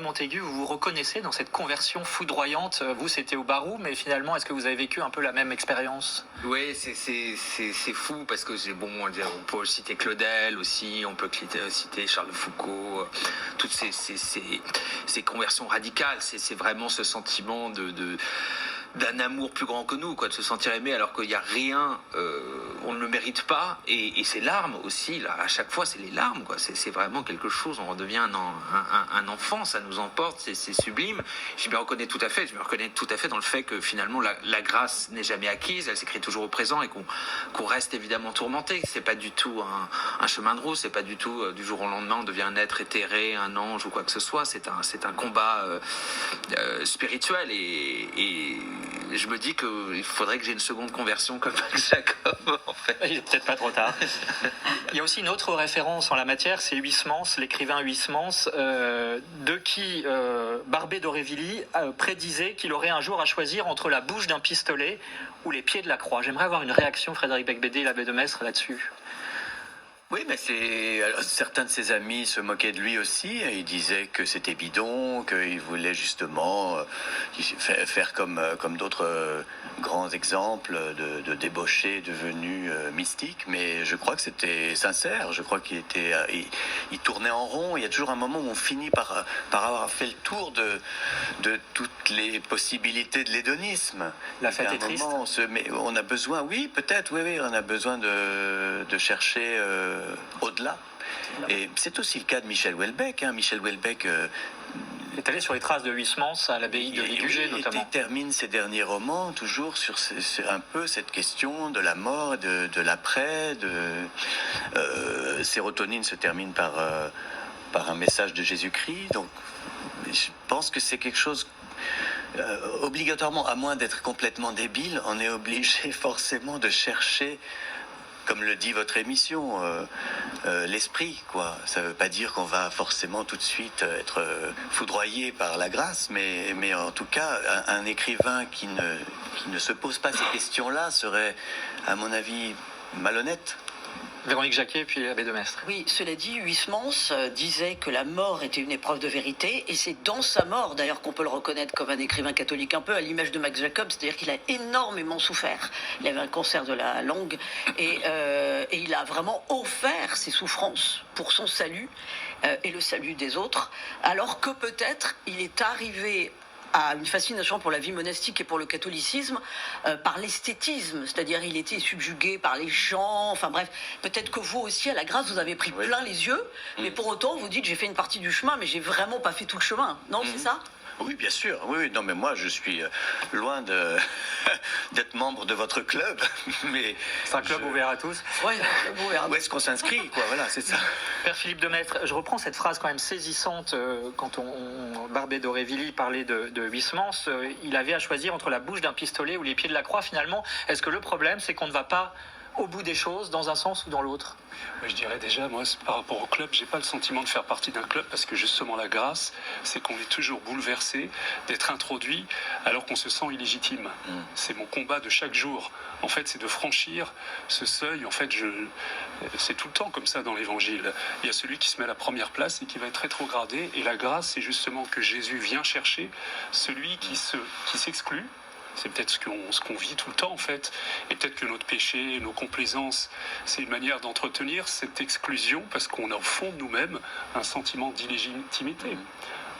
Montaigu, vous vous reconnaissez dans cette conversion foudroyante? Vous, c'était au Barou, mais finalement, est-ce que vous avez vécu un peu la même expérience? Oui, c'est fou parce que on peut citer Claudel aussi, on peut citer Charles de Foucault, toutes ces conversions radicales. C'est vraiment ce sentiment d'un amour plus grand que nous, de se sentir aimé alors qu'il n'y a rien, on ne le mérite pas, et ces larmes aussi, là, à chaque fois c'est les larmes, c'est vraiment quelque chose, on redevient un enfant, ça nous emporte, c'est sublime. Je me reconnais tout à fait dans le fait que finalement la grâce n'est jamais acquise, elle s'écrit toujours au présent, et qu'on reste évidemment tourmenté. C'est pas du tout un chemin de route, c'est pas du tout du jour au lendemain on devient un être éthéré, un ange ou quoi que ce soit. C'est un combat spirituel, et je me dis qu'il faudrait que j'ai une seconde conversion comme Jacob, en fait. Il n'est peut-être pas trop tard. Il y a aussi une autre référence en la matière, c'est Huysmans, l'écrivain Huysmans, de qui Barbé d'Aurevilly prédisait qu'il aurait un jour à choisir entre la bouche d'un pistolet ou les pieds de la croix. J'aimerais avoir une réaction, Frédéric Beigbeder, l'abbé de Maistre, là-dessus. Oui, mais certains de ses amis se moquaient de lui aussi. Ils disaient que c'était bidon, qu'il voulait justement faire comme d'autres grands exemples de débauchés devenus mystiques. Mais je crois que c'était sincère. Je crois qu'il tournait en rond. Il y a toujours un moment où on finit par avoir fait le tour de toutes les possibilités de l'hédonisme. La fête est triste. Mais on a besoin, oui, peut-être, oui, on a besoin de chercher au-delà. Et c'est aussi le cas de Michel Houellebecq. Michel Houellebecq est allé sur les traces de Huysmans à l'abbaye de Ligugé, notamment. Il termine ses derniers romans toujours sur un peu cette question de la mort, de l'après. Sérotonine se termine par un message de Jésus-Christ. Donc, je pense que c'est quelque chose... obligatoirement, à moins d'être complètement débile, on est obligé forcément de chercher, comme le dit votre émission, l'esprit, quoi. Ça ne veut pas dire qu'on va forcément tout de suite être foudroyé par la grâce, mais en tout cas, un écrivain qui ne se pose pas ces questions-là serait, à mon avis, malhonnête. Véronique Jacquet, puis l'abbé de Maistre. Oui, cela dit, Huysmans disait que la mort était une épreuve de vérité, et c'est dans sa mort, d'ailleurs, qu'on peut le reconnaître comme un écrivain catholique, un peu à l'image de Max Jacob, c'est-à-dire qu'il a énormément souffert. Il avait un cancer de la langue, et il a vraiment offert ses souffrances pour son salut et le salut des autres, alors que peut-être il est arrivé à une fascination pour la vie monastique et pour le catholicisme par l'esthétisme, c'est-à-dire il était subjugué par les chants, enfin bref, peut-être que vous aussi à la grâce vous avez pris plein les yeux, mais pour autant vous dites j'ai fait une partie du chemin mais j'ai vraiment pas fait tout le chemin, non c'est ça ? Oui, bien sûr. Oui, non, mais moi, je suis loin d'être membre de votre club. Mais c'est un club ouvert à tous. Oui, ouvert à tous. Où est-ce qu'on s'inscrit, quoi ? Voilà, c'est ça. Père Philippe de Maistre, je reprends cette phrase quand même saisissante quand Barbé d'Aurevilly parlait de Huysmans. Il avait à choisir entre la bouche d'un pistolet ou les pieds de la croix. Finalement, est-ce que le problème, c'est qu'on ne va pas au bout des choses, dans un sens ou dans l'autre? Je dirais déjà, moi, par rapport au club, j'ai pas le sentiment de faire partie d'un club parce que justement la grâce, c'est qu'on est toujours bouleversé d'être introduit alors qu'on se sent illégitime. C'est mon combat de chaque jour. En fait, c'est de franchir ce seuil. En fait, c'est tout le temps comme ça dans l'Évangile. Il y a celui qui se met à la première place et qui va être rétrogradé. Et la grâce, c'est justement que Jésus vient chercher celui qui s'exclut. C'est peut-être ce qu'on vit tout le temps en fait, et peut-être que notre péché, nos complaisances, c'est une manière d'entretenir cette exclusion parce qu'on a au fond de nous-mêmes un sentiment d'illégitimité.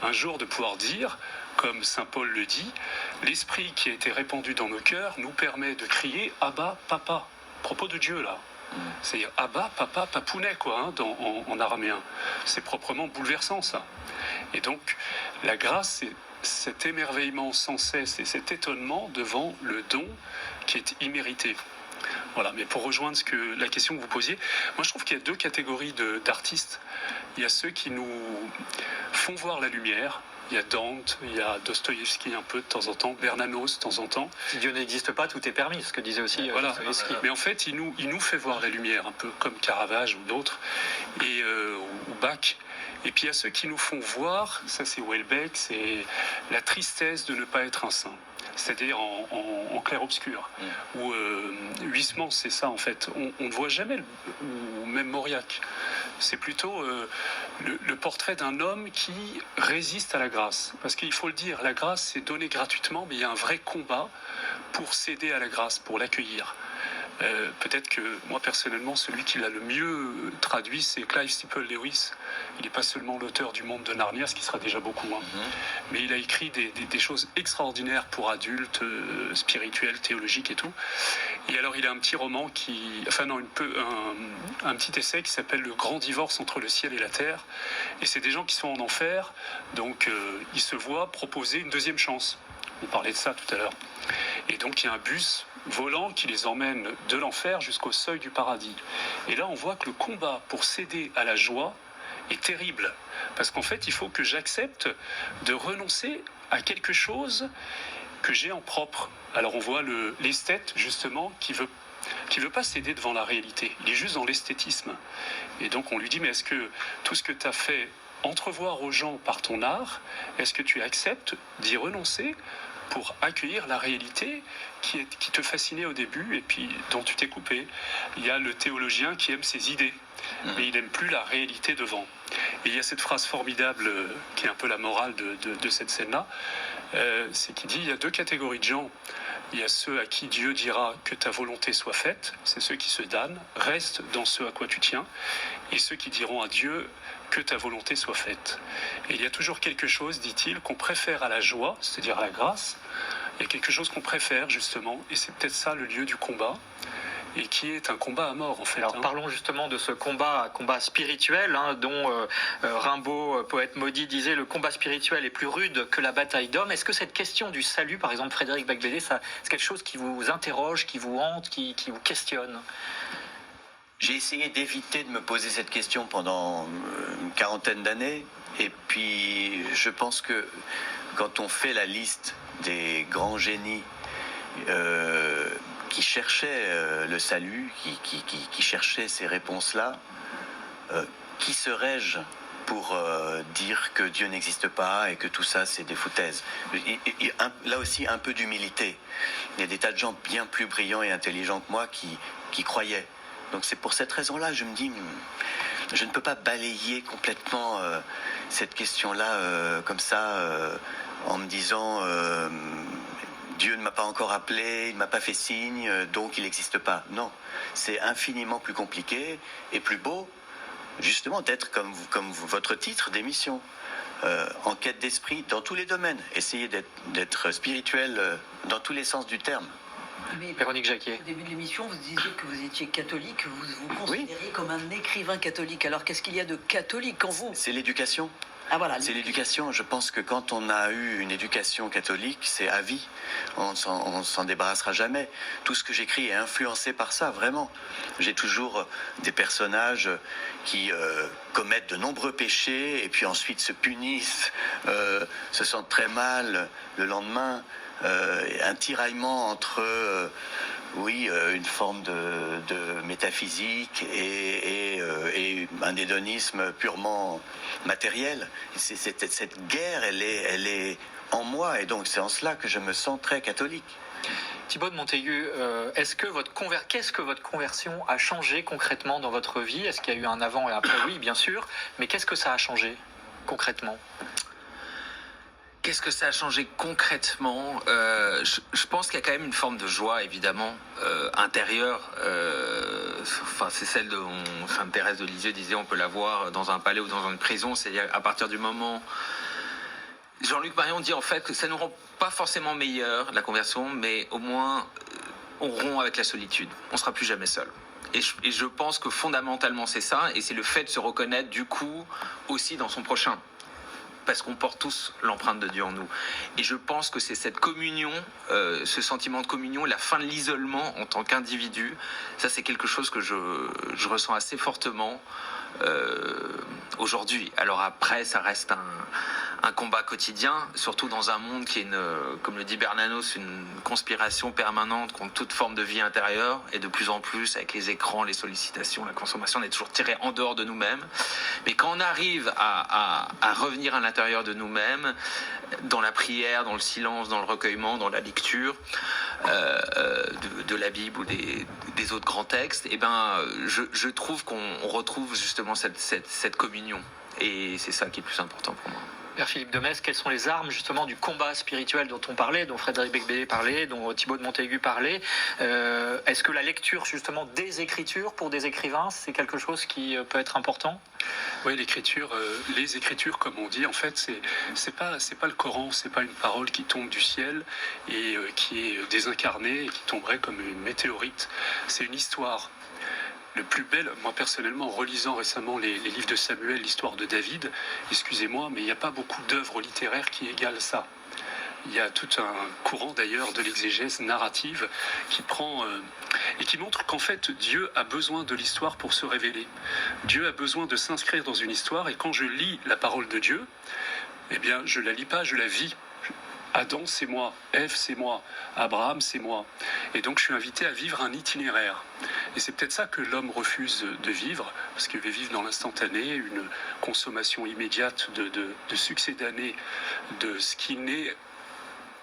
Un jour de pouvoir dire, comme saint Paul le dit, l'esprit qui a été répandu dans nos cœurs nous permet de crier « Abba, Papa », propos de Dieu là. C'est-à-dire Abba, Papa, Papounet quoi, en araméen. C'est proprement bouleversant ça. Et donc la grâce, c'est cet émerveillement sans cesse et cet étonnement devant le don qui est immérité. Voilà, mais pour rejoindre la question que vous posiez, moi je trouve qu'il y a deux catégories d'artistes. Il y a ceux qui nous font voir la lumière. Il y a Dante, il y a Dostoïevski un peu de temps en temps, Bernanos de temps en temps. Si Dieu n'existe pas, tout est permis, ce que disait aussi voilà. Dostoïevski. Mais en fait, il nous fait voir la lumière, un peu comme Caravage ou d'autres, ou Bach. Et puis il y a ceux qui nous font voir, ça c'est Houellebecq, c'est la tristesse de ne pas être un saint. C'est-à-dire en clair-obscur. Ou Huysmans, c'est ça en fait. On ne voit jamais, ou même Mauriac. c'est plutôt le portrait d'un homme qui résiste à la grâce. Parce qu'il faut le dire, la grâce c'est donné gratuitement, mais il y a un vrai combat pour céder à la grâce, pour l'accueillir. Peut-être que moi personnellement, celui qui l'a le mieux traduit, c'est Clive Staples Lewis. Il n'est pas seulement l'auteur du Monde de Narnia, ce qui sera déjà beaucoup, mais il a écrit des choses extraordinaires pour adultes, spirituels, théologiques et tout. Et alors il a un petit roman un petit essai qui s'appelle Le grand divorce entre le ciel et la terre. Et c'est des gens qui sont en enfer, donc ils se voient proposer une deuxième chance. On parlait de ça tout à l'heure. Et donc il y a un bus volant qui les emmène de l'enfer jusqu'au seuil du paradis. Et là, on voit que le combat pour céder à la joie est terrible. Parce qu'en fait, il faut que j'accepte de renoncer à quelque chose que j'ai en propre. Alors on voit l'esthète, justement, qui veut pas céder devant la réalité. Il est juste dans l'esthétisme. Et donc on lui dit, mais est-ce que tout ce que tu as fait entrevoir aux gens par ton art, est-ce que tu acceptes d'y renoncer pour accueillir la réalité qui te fascinait au début et puis dont tu t'es coupé? Il y a le théologien qui aime ses idées, mais il n'aime plus la réalité devant. Et il y a cette phrase formidable qui est un peu la morale de cette scène-là, c'est qu'il dit, il y a deux catégories de gens. Il y a ceux à qui Dieu dira que ta volonté soit faite, c'est ceux qui se damnent, reste dans ce à quoi tu tiens, et ceux qui diront à Dieu que ta volonté soit faite. Et il y a toujours quelque chose, dit-il, qu'on préfère à la joie, c'est-à-dire à la grâce. Il y a quelque chose qu'on préfère, justement, et c'est peut-être ça le lieu du combat, et qui est un combat à mort, en fait. Alors parlons justement de ce combat spirituel, dont Rimbaud, poète maudit, disait « Le combat spirituel est plus rude que la bataille d'hommes ». Est-ce que cette question du salut, par exemple, Frédéric Beigbeder, c'est quelque chose qui vous interroge, qui vous hante, qui vous questionne ? J'ai essayé d'éviter de me poser cette question pendant une quarantaine d'années. Et puis, je pense que quand on fait la liste des grands génies qui cherchaient le salut, qui cherchaient ces réponses-là, qui serais-je pour dire que Dieu n'existe pas et que tout ça, c'est des foutaises? Là aussi, un peu d'humilité. Il y a des tas de gens bien plus brillants et intelligents que moi qui croyaient. Donc c'est pour cette raison-là, je me dis, je ne peux pas balayer complètement cette question-là comme ça, en me disant, Dieu ne m'a pas encore appelé, il ne m'a pas fait signe, donc il n'existe pas. Non, c'est infiniment plus compliqué et plus beau, justement, d'être comme votre titre d'émission, en quête d'esprit dans tous les domaines. Essayez d'être spirituel dans tous les sens du terme. Mais Véronique Jacquier. au début de l'émission, vous disiez que vous étiez catholique, vous vous considériez comme un écrivain catholique. Alors qu'est-ce qu'il y a de catholique en vous? C'est l'éducation. Ah voilà. C'est l'éducation. Je pense que quand on a eu une éducation catholique, c'est à vie. On s'en débarrassera jamais. Tout ce que j'écris est influencé par ça, vraiment. J'ai toujours des personnages qui commettent de nombreux péchés et puis ensuite se punissent, se sentent très mal le lendemain. Un tiraillement entre une forme de métaphysique et un hédonisme purement matériel. Cette guerre, elle est en moi, et donc c'est en cela que je me sens très catholique. Thibaut de Montaigu, qu'est-ce que votre conversion a changé concrètement dans votre vie? Est-ce qu'il y a eu un avant et après? Oui, bien sûr, mais qu'est-ce que ça a changé concrètement? Qu'est-ce que ça a changé concrètement? Je pense qu'il y a quand même une forme de joie, évidemment, intérieure. C'est celle dont Sainte Thérèse de Lisieux disait, on peut la voir dans un palais ou dans une prison. C'est-à-dire à partir du moment... Jean-Luc Marion dit en fait que ça ne nous rend pas forcément meilleur, la conversion, mais au moins on rompt avec la solitude. On ne sera plus jamais seul. Et je pense que fondamentalement c'est ça, et c'est le fait de se reconnaître du coup aussi dans son prochain. Parce qu'on porte tous l'empreinte de Dieu en nous. Et je pense que c'est cette communion, ce sentiment de communion, la fin de l'isolement en tant qu'individu, ça c'est quelque chose que je ressens assez fortement aujourd'hui. Alors après, ça reste un combat quotidien, surtout dans un monde qui est, comme le dit Bernanos, une conspiration permanente contre toute forme de vie intérieure, et de plus en plus, avec les écrans, les sollicitations, la consommation, on est toujours tiré en dehors de nous-mêmes. Mais quand on arrive à revenir à l'intérieur l'intérieur de nous-mêmes, dans la prière, dans le silence, dans le recueillement, dans la lecture de la Bible ou des autres grands textes, et je trouve qu'on retrouve justement cette communion. Et c'est ça qui est le plus important pour moi. Père Philippe de Metz, quelles sont les armes justement du combat spirituel dont on parlait, dont Frédéric Becbédé parlait, dont Thibaut de Montaigu parlait? Est-ce que la lecture justement des Écritures pour des écrivains, c'est quelque chose qui peut être important? Oui, l'écriture, les Écritures, comme on dit, en fait, c'est pas le Coran, c'est pas une parole qui tombe du ciel et qui est désincarnée et qui tomberait comme une météorite. C'est une histoire. Le plus bel, moi personnellement, en relisant récemment les livres de Samuel, l'histoire de David, excusez-moi, mais il n'y a pas beaucoup d'œuvres littéraires qui égalent ça. Il y a tout un courant d'ailleurs de l'exégèse narrative qui prend et qui montre qu'en fait Dieu a besoin de l'histoire pour se révéler. Dieu a besoin de s'inscrire dans une histoire, et quand je lis la parole de Dieu, eh bien je la lis pas, je la vis. Adam, c'est moi. Ève, c'est moi. Abraham, c'est moi. Et donc, je suis invité à vivre un itinéraire. Et c'est peut-être ça que l'homme refuse de vivre, parce qu'il veut vivre dans l'instantané, une consommation immédiate de succédané de ce qui n'est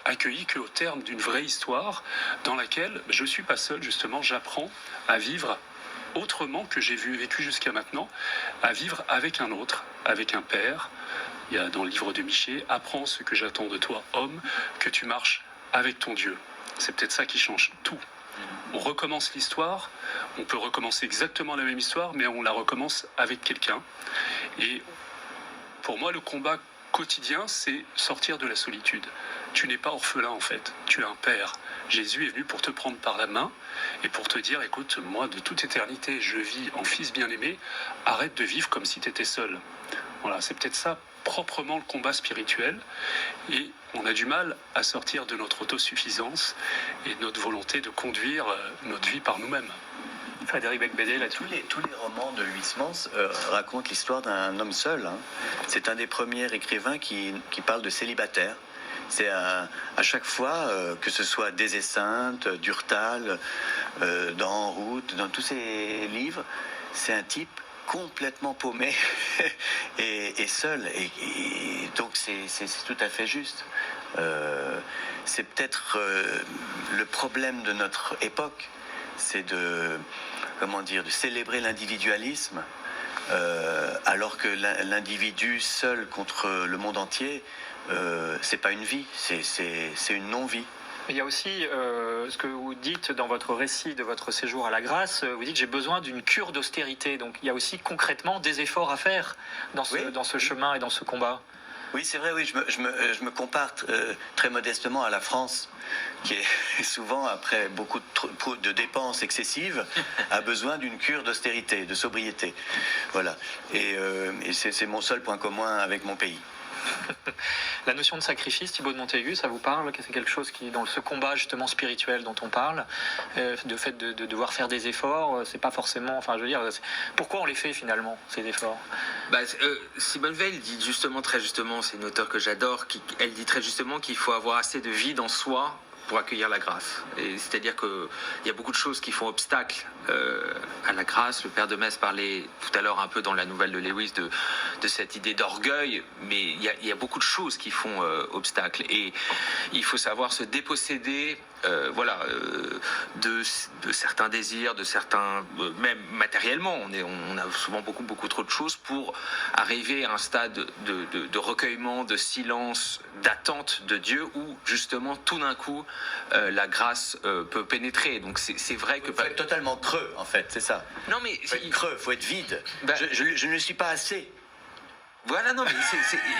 accueilli qu'au terme d'une vraie histoire dans laquelle je ne suis pas seul, justement, j'apprends à vivre autrement que j'ai vécu jusqu'à maintenant, à vivre avec un autre, avec un père. Il y a dans le livre de Michée, « Apprends ce que j'attends de toi, homme, que tu marches avec ton Dieu ». C'est peut-être ça qui change tout. On recommence l'histoire, on peut recommencer exactement la même histoire, mais on la recommence avec quelqu'un. Et pour moi, le combat quotidien, c'est sortir de la solitude. Tu n'es pas orphelin en fait, tu as un père. Jésus est venu pour te prendre par la main et pour te dire, écoute, moi de toute éternité, je vis en fils bien-aimé, arrête de vivre comme si tu étais seul. Voilà, c'est peut-être ça proprement le combat spirituel, et on a du mal à sortir de notre autosuffisance et de notre volonté de conduire notre vie par nous-mêmes. Frédéric Becbédé, là, tous les romans de Huysmans racontent l'histoire d'un homme seul. Hein. C'est un des premiers écrivains qui parle de célibataire. C'est à chaque fois, que ce soit Des Esseintes, Durtal, dans En route, dans tous ses livres, c'est un type complètement paumé et seul. Et donc c'est tout à fait juste. C'est peut-être le problème de notre époque, c'est de célébrer l'individualisme, alors que l'individu seul contre le monde entier, c'est pas une vie, c'est une non-vie. Il y a aussi ce que vous dites dans votre récit de votre séjour à la grâce, vous dites j'ai besoin d'une cure d'austérité, donc il y a aussi concrètement des efforts à faire dans ce chemin et dans ce combat. Oui, c'est vrai, oui, je me compare très modestement à la France, qui est souvent, après beaucoup de dépenses excessives, a besoin d'une cure d'austérité, de sobriété. Voilà. Et c'est mon seul point commun avec mon pays. La notion de sacrifice, Thibaut de Montaigu, ça vous parle? C'est quelque chose qui, dans ce combat justement spirituel dont on parle, de fait de devoir faire des efforts, c'est pas forcément, enfin je veux dire, pourquoi on les fait finalement, ces efforts? Simone Veil dit justement, très justement, c'est une auteure que j'adore, elle dit très justement qu'il faut avoir assez de vide en soi pour accueillir la grâce. Et c'est-à-dire qu'il y a beaucoup de choses qui font obstacle à la grâce. Le père de Metz parlait tout à l'heure un peu dans la nouvelle de Lewis de cette idée d'orgueil, mais il y a beaucoup de choses qui font obstacle. Et il faut savoir se déposséder de certains désirs, de certains, même matériellement, on a souvent beaucoup trop de choses pour arriver à un stade de recueillement, de silence, d'attente de Dieu, où justement tout d'un coup la grâce peut pénétrer. Donc c'est vrai que... Il faut être totalement creux en fait, c'est ça. Non mais... Il faut être creux, il faut être vide. Je ne suis pas assez. Voilà, non, mais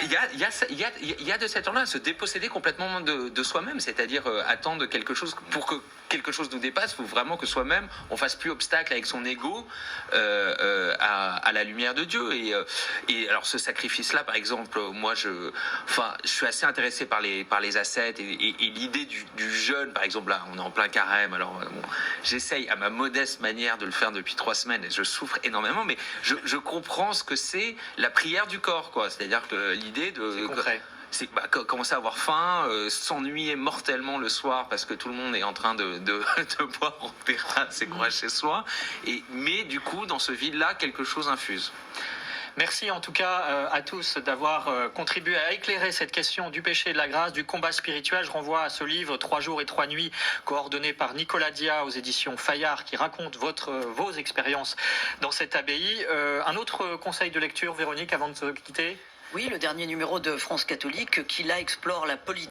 il y a de cet ordre-là, se déposséder complètement de soi-même, c'est-à-dire attendre quelque chose, pour que quelque chose nous dépasse, il faut vraiment que soi-même, on fasse plus obstacle avec son ego à la lumière de Dieu. Et alors ce sacrifice-là, par exemple, moi, je suis assez intéressé par les ascètes et l'idée du jeûne, par exemple, là, on est en plein carême, alors j'essaye à ma modeste manière de le faire depuis 3 semaines, et je souffre énormément, mais je comprends ce que c'est la prière du corps. C'est-à-dire que l'idée c'est commencer à avoir faim, s'ennuyer mortellement le soir parce que tout le monde est en train de boire en terrasse et courir chez soi, mais du coup dans ce vide-là quelque chose infuse. Merci en tout cas à tous d'avoir contribué à éclairer cette question du péché et de la grâce, du combat spirituel. Je renvoie à ce livre 3 jours et 3 nuits, coordonné par Nicolas Dia aux éditions Fayard, qui raconte vos expériences dans cette abbaye. Un autre conseil de lecture, Véronique, avant de se quitter? Oui, le dernier numéro de France catholique qui là explore la politique